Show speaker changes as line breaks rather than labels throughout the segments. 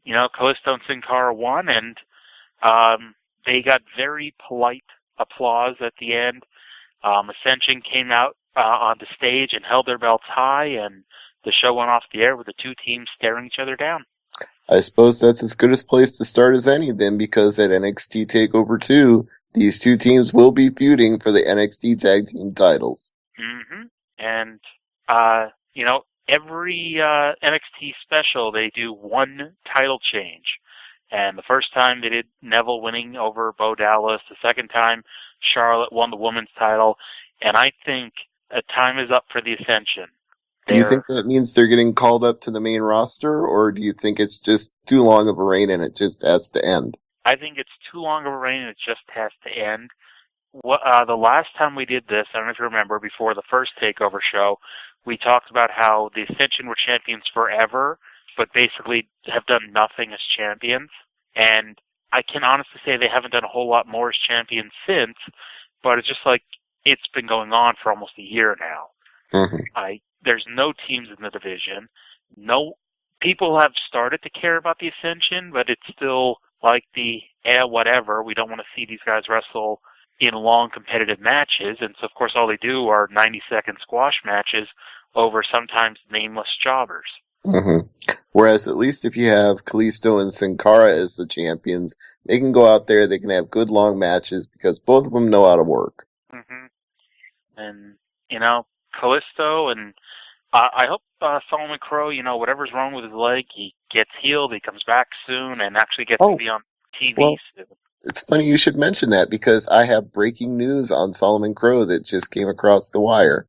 Kalisto and Sin Cara won, and they got very polite applause at the end. Ascension came out on the stage and held their belts high, and the show went off the air with the two teams staring each other down.
I suppose that's as good a place to start as any then, because at NXT TakeOver 2, these two teams will be feuding for the NXT Tag Team titles.
Mm-hmm. And, every NXT special, they do one title change. And the first time they did Neville winning over Bo Dallas. The second time, Charlotte won the women's title. And I think a time is up for the Ascension.
Do you think that means they're getting called up to the main roster, or do you think it's just too long of a reign and it just has to end?
I think it's too long of a reign and it just has to end. The last time we did this, I don't know if you remember, before the first TakeOver show, we talked about how the Ascension were champions forever, but basically have done nothing as champions. And I can honestly say they haven't done a whole lot more as champions since, but it's just like it's been going on for almost a year now.
Mm-hmm.
There's no teams in the division. No people have started to care about the Ascension, but it's still like whatever. We don't want to see these guys wrestle in long competitive matches. And so, of course, all they do are 90-second squash matches over sometimes nameless jobbers.
Mm-hmm. Whereas at least if you have Kalisto and Sin Cara as the champions, they can go out there, they can have good long matches because both of them know how to work.
Mm-hmm. And, Kalisto and I hope Solomon Crow, whatever's wrong with his leg, he gets healed, he comes back soon, and actually gets to be on TV soon.
It's funny you should mention that because I have breaking news on Solomon Crow that just came across the wire.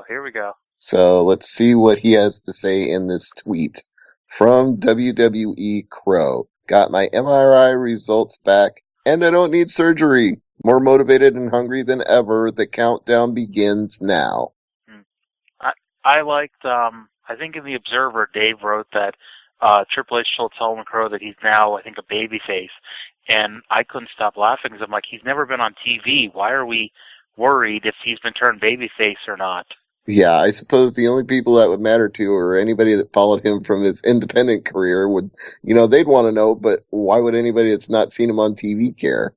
Here we go.
So let's see what he has to say in this tweet. From WWE Crow. Got my MRI results back, and I don't need surgery. More motivated and hungry than ever. The countdown begins now.
I liked, I think in The Observer, Dave wrote that Triple H told Solomon Crow that he's now, I think, a babyface. And I couldn't stop laughing because I'm like, he's never been on TV. Why are we worried if he's been turned babyface or not?
Yeah, I suppose the only people that would matter to, or anybody that followed him from his independent career would, they'd want to know, but why would anybody that's not seen him on TV care?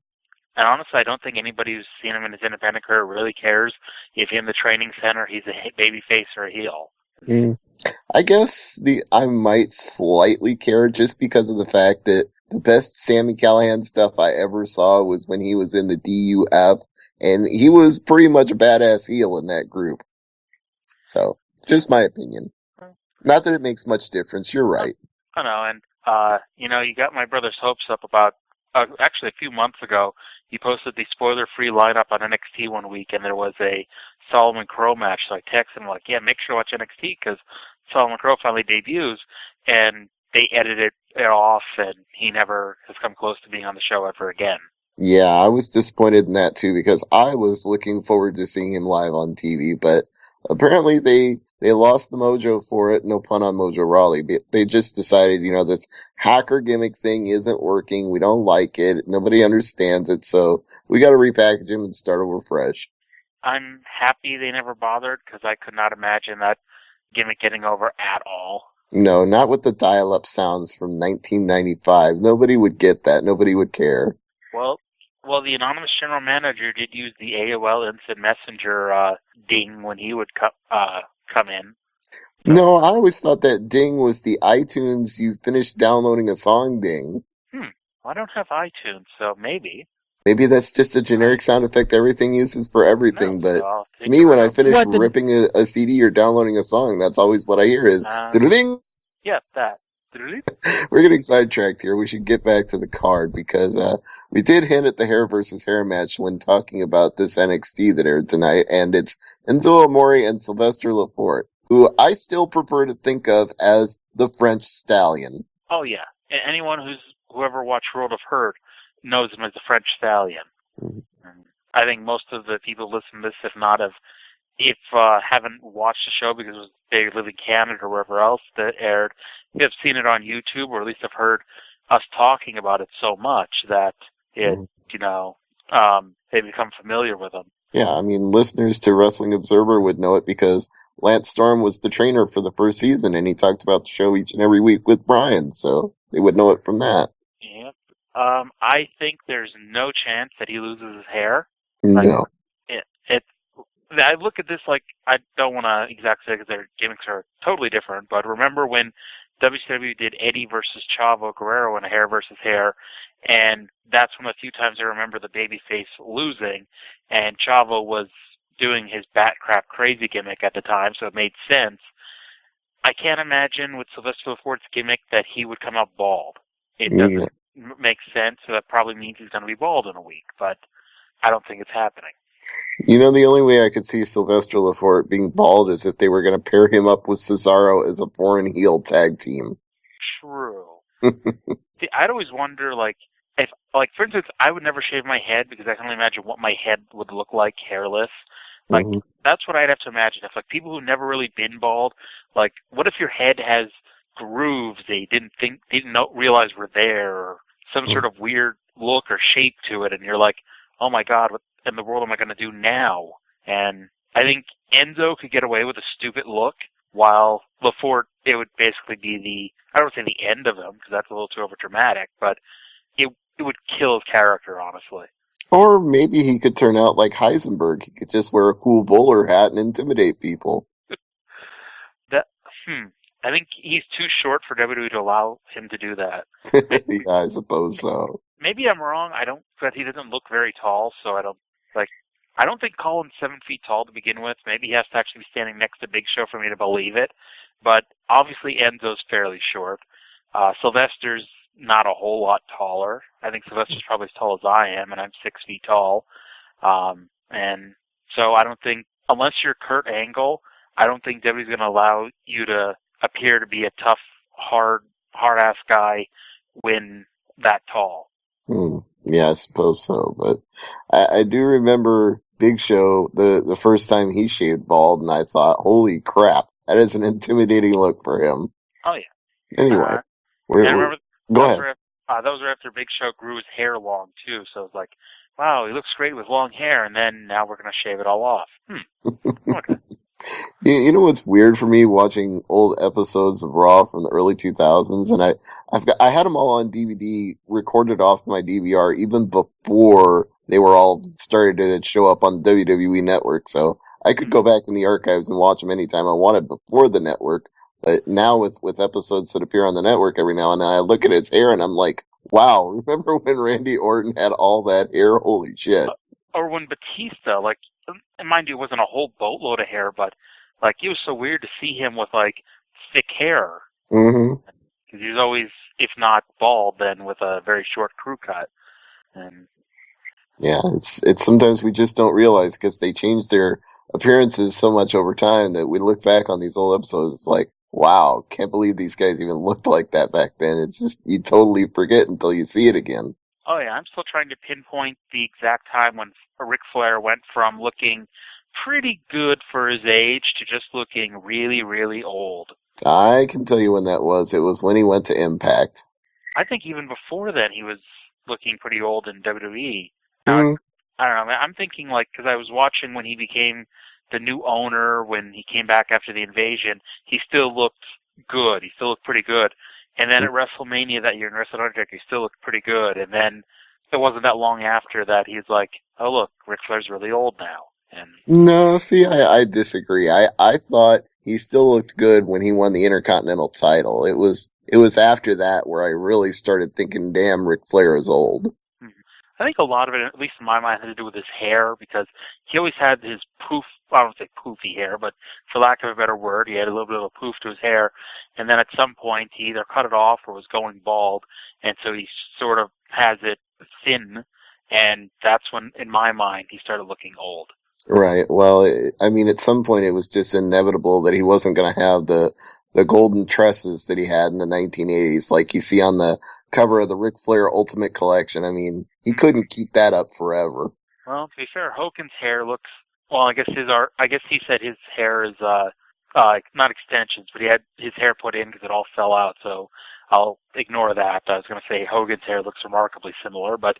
And honestly, I don't think anybody who's seen him in his independent career really cares if in the training center he's a babyface or a heel.
I guess I might slightly care just because of the fact that the best Sami Callihan stuff I ever saw was when he was in the DUF, and he was pretty much a badass heel in that group. So, just my opinion. Not that it makes much difference, you're right.
I know, and, you got my brother's hopes up about, actually a few months ago, he posted the spoiler-free lineup on NXT one week, and there was a Solomon Crow match, so I texted him, like, yeah, make sure to watch NXT, because Solomon Crow finally debuts, and they edited it off, and he never has come close to being on the show ever again.
Yeah, I was disappointed in that, too, because I was looking forward to seeing him live on TV, but apparently they lost the mojo for it, no pun on Mojo Rawley. They just decided, this hacker gimmick thing isn't working, we don't like it, nobody understands it, so we gotta repackage him and start over fresh.
I'm happy they never bothered, because I could not imagine that gimmick getting over at all.
No, not with the dial-up sounds from 1995. Nobody would get that. Nobody would care.
Well, the anonymous general manager did use the AOL Instant Messenger ding when he would come in. So.
No, I always thought that ding was the iTunes you finished downloading a song ding.
I don't have iTunes, so maybe.
Maybe that's just a generic sound effect everything uses for everything, but to me, when I finish ripping a CD or downloading a song, that's always what I hear is ding.
Yeah, that.
We're getting sidetracked here. We should get back to the card because we did hint at the hair versus hair match when talking about this NXT that aired tonight, and it's Enzo Amore and Sylvester Lefort, who I still prefer to think of as the French Stallion.
Oh yeah, whoever watched World of Hurt knows him as the French Stallion. Mm-hmm. I think most of the people listening to this, if haven't watched the show because they live in Canada or wherever else that aired, they have seen it on YouTube, or at least have heard us talking about it so much that it, they become familiar with them.
Yeah, I mean, listeners to Wrestling Observer would know it because Lance Storm was the trainer for the first season, and he talked about the show each and every week with Brian, so. They would know it from that.
Yep. I think there's no chance that he loses his hair.
No.
It I look at this like, I don't want to exactly say because their gimmicks are totally different, but remember when WCW did Eddie versus Chavo Guerrero in a hair versus hair, and that's one of the few times I remember the babyface losing, and Chavo was doing his bat crap crazy gimmick at the time, so it made sense. I can't imagine with Sylvester Lefort's gimmick that he would come out bald. It doesn't make sense, so that probably means he's going to be bald in a week, but I don't think it's happening.
You know, the only way I could see Sylvester Lefort being bald is if they were going to pair him up with Cesaro as a foreign heel tag team.
True. See, I'd always wonder, if, for instance, I would never shave my head because I can only imagine what my head would look like hairless. That's what I'd have to imagine. If, people who've never really been bald, what if your head has grooves they didn't realize were there, or some sort of weird look or shape to it, and you're like, oh my God, what in the world am I going to do now? And I think Enzo could get away with a stupid look, while Lefort, it would basically be I don't want to say the end of him, because that's a little too overdramatic, but it would kill his character, honestly.
Or maybe he could turn out like Heisenberg. He could just wear a cool bowler hat and intimidate people.
I think he's too short for WWE to allow him to do that.
Yeah, I suppose so.
Maybe I'm wrong. But he doesn't look very tall, so I don't think Colin's 7 feet tall to begin with. Maybe he has to actually be standing next to Big Show for me to believe it. But obviously Enzo's fairly short. Sylvester's not a whole lot taller. I think Sylvester's probably as tall as I am, and I'm 6 feet tall. And so I don't think, unless you're Kurt Angle, I don't think WWE's going to allow you to appear to be a tough, hard-ass guy when that tall.
Yeah, I suppose so. But I do remember Big Show, the first time he shaved bald, and I thought, holy crap, that is an intimidating look for him.
Oh, yeah.
Anyway, go ahead.
Those were after Big Show grew his hair long, too, so it's like, wow, he looks great with long hair, and then now we're going to shave it all off. Okay.
You know what's weird for me watching old episodes of Raw from the early 2000s, and I had them all on DVD, recorded off my DVR even before they were all started to show up on the WWE Network. So I could go back in the archives and watch them anytime I wanted before the network. But now with episodes that appear on the network every now and then, I look at his hair and I'm like, wow, remember when Randy Orton had all that hair? Holy shit.
Or when Batista, and mind you, it wasn't a whole boatload of hair, but it was so weird to see him with thick hair.
Mm-hmm.
Because he's always, if not bald, then with a very short crew cut. And
yeah, it's sometimes we just don't realize because they change their appearances so much over time that we look back on these old episodes. It's like, wow, can't believe these guys even looked like that back then. It's just, you totally forget until you see it again.
Oh yeah, I'm still trying to pinpoint the exact time when Ric Flair went from looking pretty good for his age to just looking really, really old.
I can tell you when that was. It was when he went to Impact.
I think even before then he was looking pretty old in WWE. Now, I don't know. I'm thinking because I was watching when he became the new owner, when he came back after the invasion, he still looked good. He still looked pretty good. And then at WrestleMania that year in Wrestle Undertaker, he still looked pretty good. And then it wasn't that long after that he's like, oh look, Ric Flair's really old now. And
no, see, I disagree. I thought he still looked good when he won the Intercontinental title. It was after that where I really started thinking, damn, Ric Flair is old.
I think a lot of it, at least in my mind, had to do with his hair, because he always had his I don't say poofy hair, but for lack of a better word, he had a little bit of a poof to his hair, and then at some point he either cut it off or was going bald, and so he sort of has it thin, and that's when, in my mind, he started looking old.
Right. Well, I mean, at some point it was just inevitable that he wasn't going to have the golden tresses that he had in the 1980s, like you see on the cover of the Ric Flair Ultimate Collection. I mean, he couldn't keep that up forever.
Well, to be fair, Hogan's hair looks, well, I guess he said his hair is, not extensions, but he had his hair put in because it all fell out, so I'll ignore that. I was going to say Hogan's hair looks remarkably similar, but...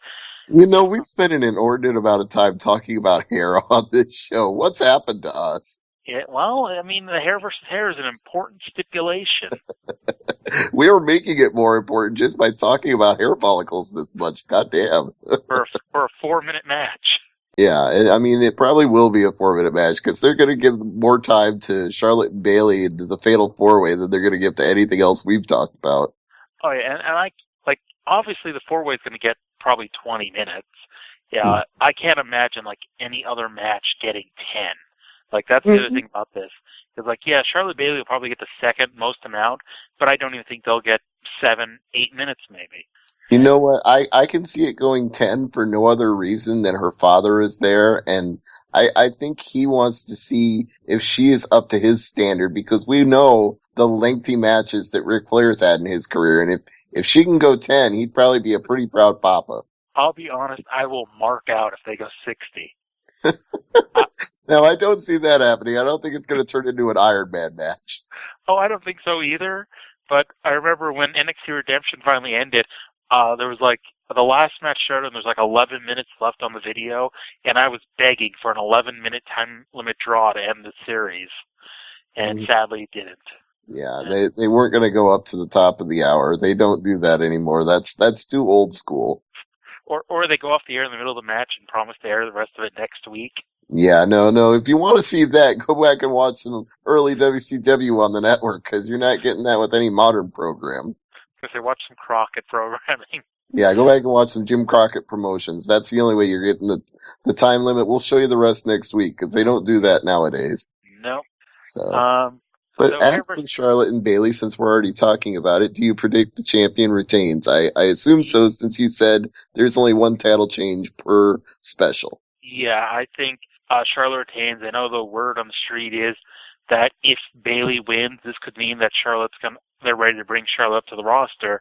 You know, we've spent an inordinate amount of time talking about hair on this show. What's happened to us?
Yeah, well, I mean, the hair versus hair is an important stipulation.
We are making it more important just by talking about hair follicles this much. Goddamn.
for a 4-minute match.
Yeah, I mean, it probably will be a 4-minute match because they're going to give more time to Charlotte and Bayley and the Fatal 4-Way than they're going to give to anything else we've talked about.
Oh yeah, and obviously the 4-Way is going to get probably 20 minutes. Yeah, I can't imagine any other match getting 10. That's the other thing about this. Because Charlotte Bayley will probably get the second most amount, but I don't even think they'll get 7, 8 minutes maybe.
You know what? I can see it going 10 for no other reason than her father is there, and I think he wants to see if she is up to his standard because we know the lengthy matches that Ric Flair's had in his career, and if she can go 10, he'd probably be a pretty proud papa.
I'll be honest, I will mark out if they go 60.
No, I don't see that happening. I don't think it's going to turn into an Iron Man match.
Oh, I don't think so either. But I remember when NXT Redemption finally ended, there was the last match showed and there's 11 minutes left on the video, and I was begging for an 11-minute time limit draw to end the series, and sadly it didn't.
Yeah, they weren't going to go up to the top of the hour. They don't do that anymore. That's too old school.
Or they go off the air in the middle of the match and promise to air the rest of it next week.
Yeah, no. If you want to see that, go back and watch some early WCW on the network because you're not getting that with any modern program.
Because they watch some Crockett programming.
Yeah, go back and watch some Jim Crockett promotions. That's the only way you're getting the time limit. We'll show you the rest next week because they don't do that nowadays.
Nope.
But as for Charlotte and Bayley, since we're already talking about it, do you predict the champion retains? I assume so, since you said there's only one title change per special.
Yeah, I think Charlotte retains. I know the word on the street is that if Bayley wins, this could mean that they're ready to bring Charlotte up to the roster.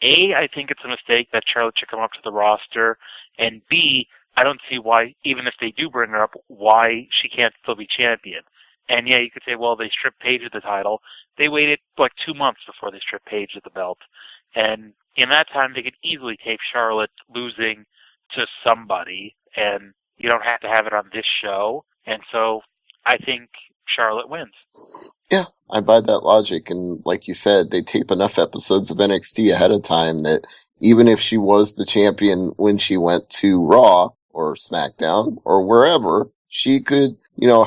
A, I think it's a mistake that Charlotte should come up to the roster, and B, I don't see why, even if they do bring her up, why she can't still be champion. And yeah, you could say, well, they stripped Paige of the title. They waited 2 months before they stripped Paige of the belt. And in that time, they could easily tape Charlotte losing to somebody, and you don't have to have it on this show. And so I think Charlotte wins.
Yeah, I buy that logic. And like you said, they tape enough episodes of NXT ahead of time that even if she was the champion when she went to Raw or SmackDown or wherever, she could,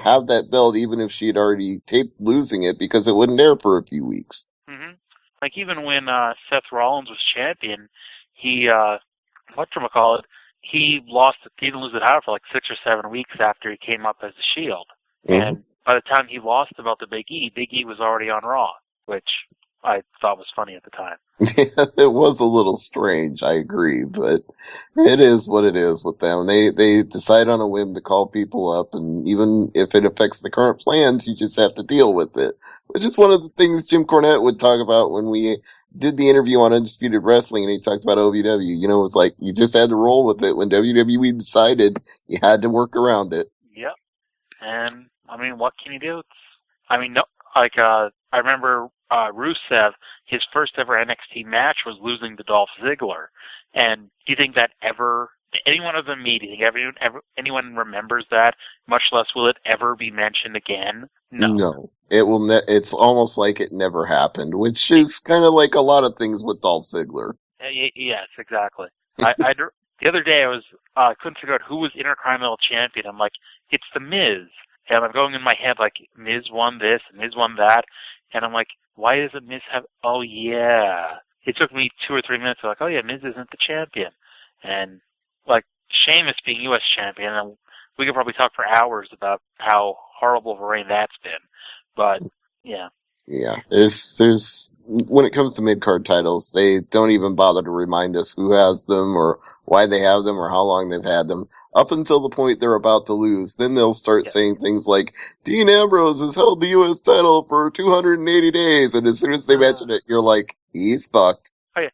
have that belt even if she had already taped losing it because it wouldn't air for a few weeks.
Mm-hmm. Even when Seth Rollins was champion, he, he didn't lose the title for 6 or 7 weeks after he came up as the Shield. Mm-hmm. And by the time he lost the belt to Big E was already on Raw, which I thought was funny at the time.
Yeah, it was a little strange, I agree, but it is what it is with them. They decide on a whim to call people up, and even if it affects the current plans, you just have to deal with it, which is one of the things Jim Cornette would talk about when we did the interview on Undisputed Wrestling, and he talked about OVW. It was like you just had to roll with it. When WWE decided, you had to work around it.
Yep. And, what can you do? I remember Rusev, his first ever NXT match was losing to Dolph Ziggler. And do you think that anyone of them meeting, anyone remembers that, much less will it ever be mentioned again?
No. It will. It's almost like it never happened, which is kind of like a lot of things with Dolph Ziggler.
Yes, exactly. The other day I couldn't figure out who was Intercontinental Champion. I'm like, it's The Miz. And I'm going in my head Miz won this, and Miz won that. And I'm like, why doesn't Miz have... Oh, yeah. It took me 2 or 3 minutes to oh, yeah, Miz isn't the champion. And, Sheamus being U.S. champion, and we could probably talk for hours about how horrible of a reign that's been. But, yeah.
Yeah, there's when it comes to mid-card titles, they don't even bother to remind us who has them or why they have them or how long they've had them. Up until the point they're about to lose, then they'll start saying things like, Dean Ambrose has held the U.S. title for 280 days, and as soon as they mention it, you're like, he's fucked.
Oh, yeah.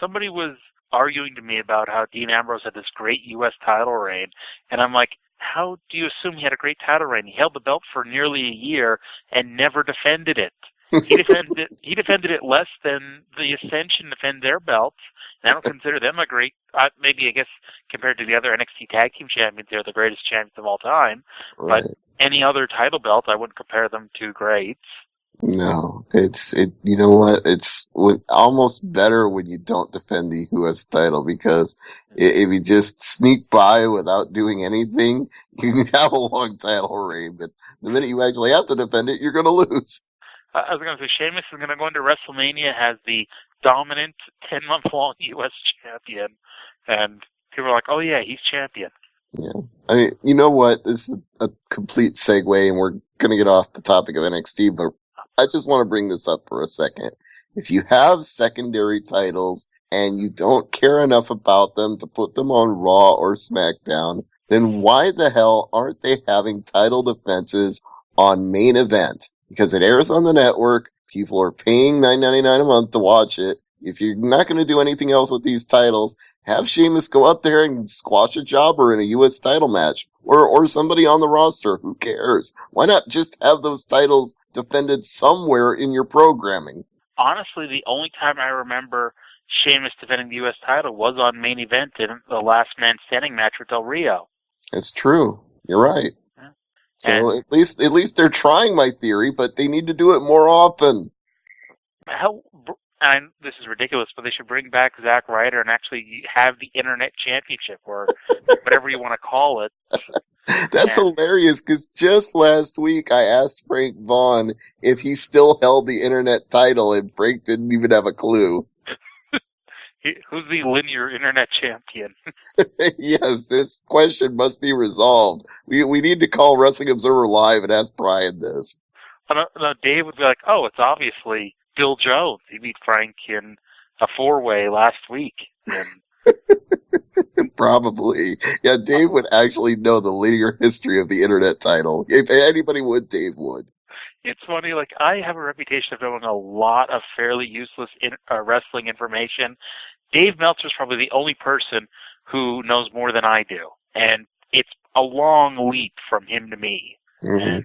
Somebody was arguing to me about how Dean Ambrose had this great U.S. title reign, and I'm like, how do you assume he had a great title reign? He held the belt for nearly a year and never defended it. He defended it less than the Ascension defend their belts. And I don't consider them a great. Maybe I guess compared to the other NXT Tag Team Champions, they're the greatest champions of all time.
Right.
But any other title belt, I wouldn't compare them to greats.
No, you know what? It's almost better when you don't defend the U.S. title because if you just sneak by without doing anything, you can have a long title reign. But the minute you actually have to defend it, you're going to lose.
I was going to say, Sheamus is going to go into WrestleMania as the dominant 10-month-long U.S. champion. And people are like, oh, yeah, he's champion.
Yeah. I mean, you know what? This is a complete segue, and we're going to get off the topic of NXT, but I just want to bring this up for a second. If you have secondary titles and you don't care enough about them to put them on Raw or SmackDown, then why the hell aren't they having title defenses on Main Event? Because it airs on the network, people are paying $9.99 a month to watch it. If you're not going to do anything else with these titles, have Sheamus go up there and squash a jobber in a U.S. title match. Or somebody on the roster. Who cares? Why not just have those titles defended somewhere in your programming?
Honestly, the only time I remember Sheamus defending the U.S. title was on Main Event in the Last Man Standing match with Del Rio.
It's true. You're right. Yeah. So at least they're trying my theory, but they need to do it more often.
And this is ridiculous, but they should bring back Zack Ryder and actually have the Internet Championship, or whatever you want to call it.
That's hilarious, because just last week I asked Frank Vaughn if he still held the Internet title, and Frank didn't even have a clue.
Who's the linear Internet champion?
Yes, this question must be resolved. We need to call Wrestling Observer Live and ask Brian this.
No, Dave would be like, oh, it's obviously Bill Jones. He beat Frank in a 4-way last week.
Probably. Yeah, Dave would actually know the linear history of the Internet title. If anybody would, Dave would.
It's funny, like, I have a reputation of knowing a lot of fairly useless wrestling information. Dave Meltzer's probably the only person who knows more than I do. And it's a long leap from him to me.
Mm-hmm.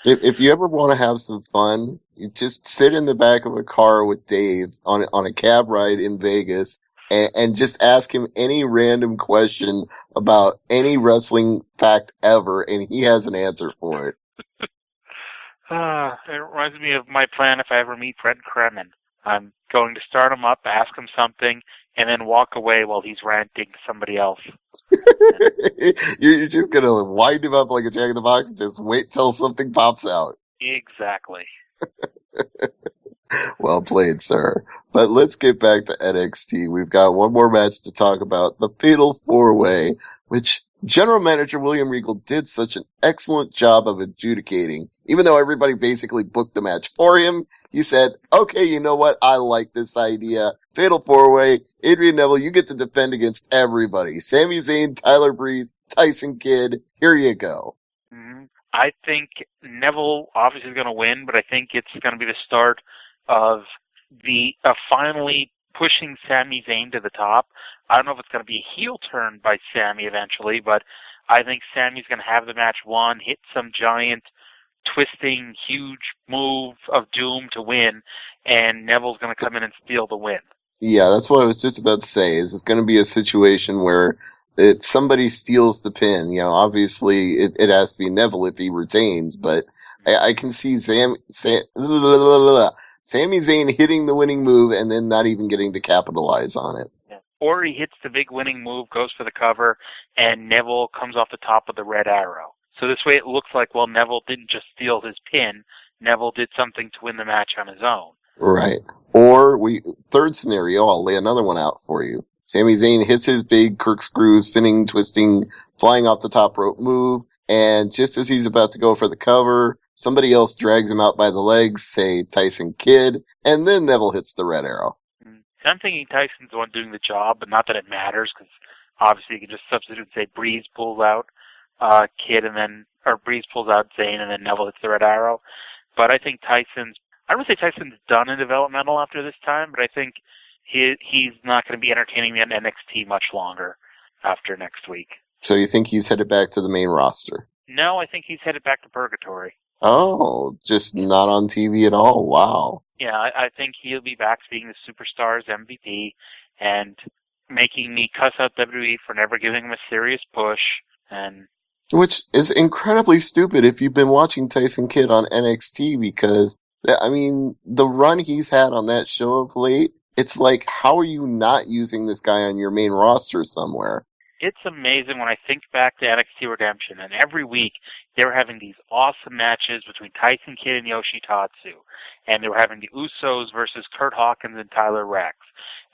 If you ever want to have some fun, you just sit in the back of a car with Dave on a cab ride in Vegas and just ask him any random question about any wrestling fact ever, and he has an answer for it.
It reminds me of my plan if I ever meet Brent Kremen. I'm going to start him up, ask him something, and then walk away while he's ranting to somebody else.
You're just going to wind him up like a Jack in the Box and just wait till something pops out.
Exactly.
Well played, sir. But let's get back to NXT. We've got one more match to talk about, the Fatal 4-Way, which General Manager William Regal did such an excellent job of adjudicating. Even though everybody basically booked the match for him, he said, okay, you know what? I like this idea. Fatal 4-Way, Adrian Neville, you get to defend against everybody. Sami Zayn, Tyler Breeze, Tyson Kidd, here you go.
Mm-hmm. I think Neville obviously is going to win, but I think it's going to be the start of finally pushing Sami Zayn to the top. I don't know if it's going to be a heel turn by Sami eventually, but I think Sami's going to have the match won, hit some giant twisting, huge move of doom to win, and Neville's going to come in and steal the win.
Yeah, that's what I was just about to say. Is it's going to be a situation where somebody steals the pin. You know, obviously it has to be Neville if he retains, but I can see Sami Zayn hitting the winning move and then not even getting to capitalize on it.
Yeah. Or he hits the big winning move, goes for the cover, and Neville comes off the top of the Red Arrow. So this way it looks like, well, Neville didn't just steal his pin. Neville did something to win the match on his own.
Right. Or third scenario, I'll lay another one out for you. Sami Zayn hits his big corkscrew, spinning, twisting, flying off the top rope move, and just as he's about to go for the cover, somebody else drags him out by the legs, say Tyson Kidd, and then Neville hits the Red Arrow.
So I'm thinking Tyson's the one doing the job, but not that it matters, because obviously you can just substitute and say Breeze pulls out Kidd, or Breeze pulls out Zayn, and then Neville hits the Red Arrow. But I think I don't want to say Tyson's done in developmental after this time, but I think he's not going to be entertaining me on NXT much longer after next week.
So you think he's headed back to the main roster?
No, I think he's headed back to Purgatory.
Oh, just not on TV at all. Wow.
Yeah, I think he'll be back to being the Superstars MVP and making me cuss out WWE for never giving him a serious push. And
Which is incredibly stupid if you've been watching Tyson Kidd on NXT because, I mean, the run he's had on that show of late, it's like, how are you not using this guy on your main roster somewhere?
it's amazing when I think back to NXT Redemption, and every week they were having these awesome matches between Tyson Kidd and Yoshitatsu, and they were having the Usos versus Kurt Hawkins and Tyler Rex,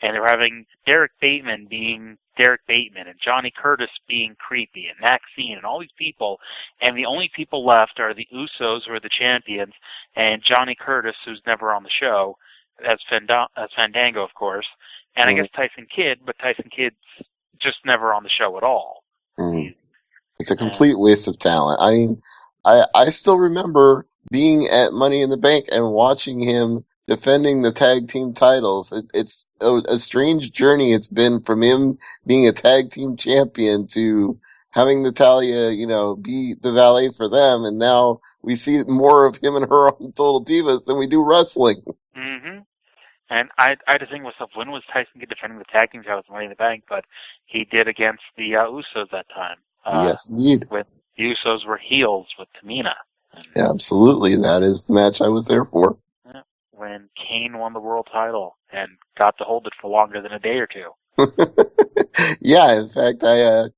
and they were having Derek Bateman being Derek Bateman, and Johnny Curtis being creepy, and Maxine, and all these people, and the only people left are the Usos, who are the champions, and Johnny Curtis, who's never on the show, as Fandango, of course, and I guess Tyson Kidd, but Tyson Kidd's just never on the show at all.
Mm. It's a complete waste of talent. I mean, I still remember being at Money in the Bank and watching him defending the tag team titles. It's a strange journey it's been from him being a tag team champion to having Natalia, be the valet for them, and now we see more of him and her on Total Divas than we do wrestling.
Mm-hmm. And I had to think to myself, when was Tyson Kidd defending the tag team titles Money in the Bank? But he did against the Usos that time.
Yes, indeed.
With the Usos were heels with Tamina.
Yeah, absolutely. That is the match I was there for.
When Kane won the world title and got to hold it for longer than a day or two.
Yeah, in fact,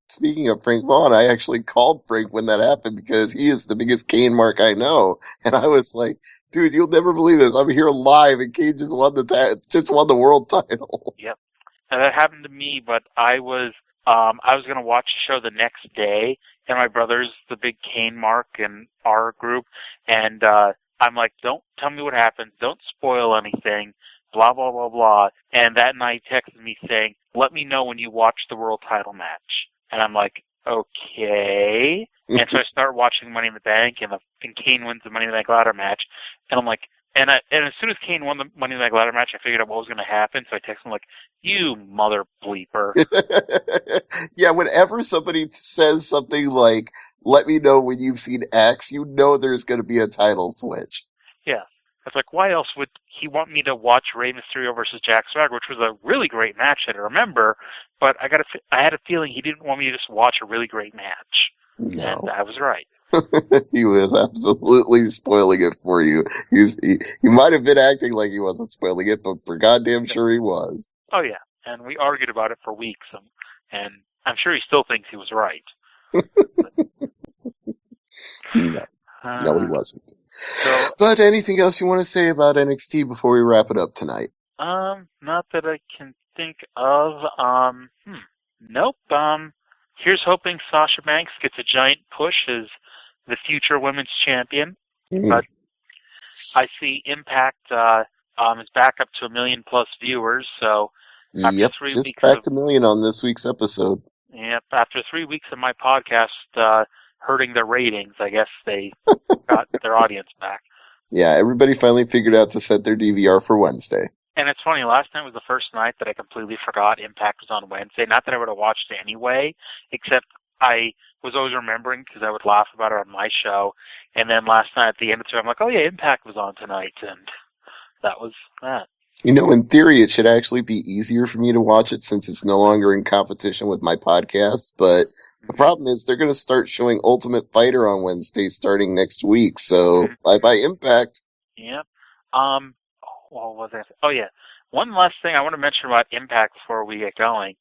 speaking of Frank Vaughn, I actually called Frank when that happened because he is the biggest Kane mark I know. And I was like, dude, you'll never believe this. I'm here live and Kane just won the world title.
Yep. And that happened to me, but I was going to watch the show the next day, and my brother's the big Kane mark in our group, and I'm like, don't tell me what happens, don't spoil anything, blah, blah, blah, blah. And that night he texted me saying, let me know when you watch the world title match. And I'm like, okay. And so I start watching Money in the Bank, and Kane wins the Money in the Bank ladder match, and I'm like, and as soon as Kane won the Money in the Bank ladder match, I figured out what was going to happen, so I texted him like, you mother bleeper.
Yeah, whenever somebody says something like, let me know when you've seen X, you know there's going to be a title switch.
Yeah. I was like, why else would he want me to watch Rey Mysterio versus Jack Swagger, which was a really great match that I remember, but I had a feeling he didn't want me to just watch a really great match.
No.
And I was right.
He was absolutely spoiling it for you. He might have been acting like he wasn't spoiling it, but for goddamn sure he was.
Oh, yeah. And we argued about it for weeks, and I'm sure he still thinks he was right.
No, he wasn't. But anything else you want to say about NXT before we wrap it up tonight?
Not that I can think of. Nope. Here's hoping Sasha Banks gets a giant push as the future women's champion. But I see Impact is back up to 1 million+ viewers. So
yep, just cracked 1 million on this week's episode.
Yep, after 3 weeks of my podcast hurting their ratings, I guess they got their audience back.
Yeah, everybody finally figured out to set their DVR for Wednesday.
And it's funny, last night was the first night that I completely forgot Impact was on Wednesday. Not that I would have watched it anyway, except I was always remembering because I would laugh about it on my show. And then last night at the end of the show, I'm like, oh yeah, Impact was on tonight. And that was that.
In theory, it should actually be easier for me to watch it since it's no longer in competition with my podcast. But the problem is they're going to start showing Ultimate Fighter on Wednesday starting next week. So bye-bye Impact.
Yep. What was that? Oh, yeah. One last thing I want to mention about Impact before we get going.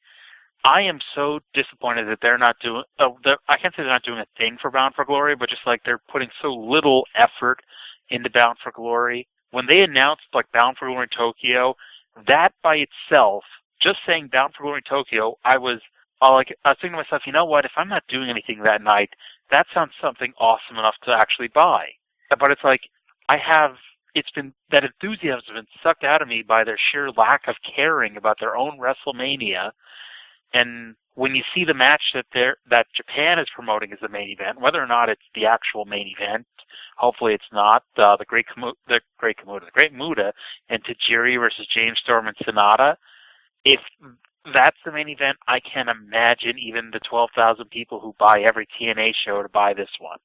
I am so disappointed that they're not doing, I can't say they're not doing a thing for Bound for Glory, but just like they're putting so little effort into Bound for Glory. When they announced like Bound for Glory Tokyo, that by itself, just saying Bound for Glory Tokyo, I was thinking to myself, you know what, if I'm not doing anything that night, that sounds something awesome enough to actually buy. But it's like, that enthusiasm has been sucked out of me by their sheer lack of caring about their own WrestleMania. And when you see the match that Japan is promoting as the main event, whether or not it's the actual main event, hopefully it's not, the Great Muta and Tajiri versus James Storm and Sonata. If that's the main event, I can't imagine even the 12,000 people who buy every TNA show to buy this one.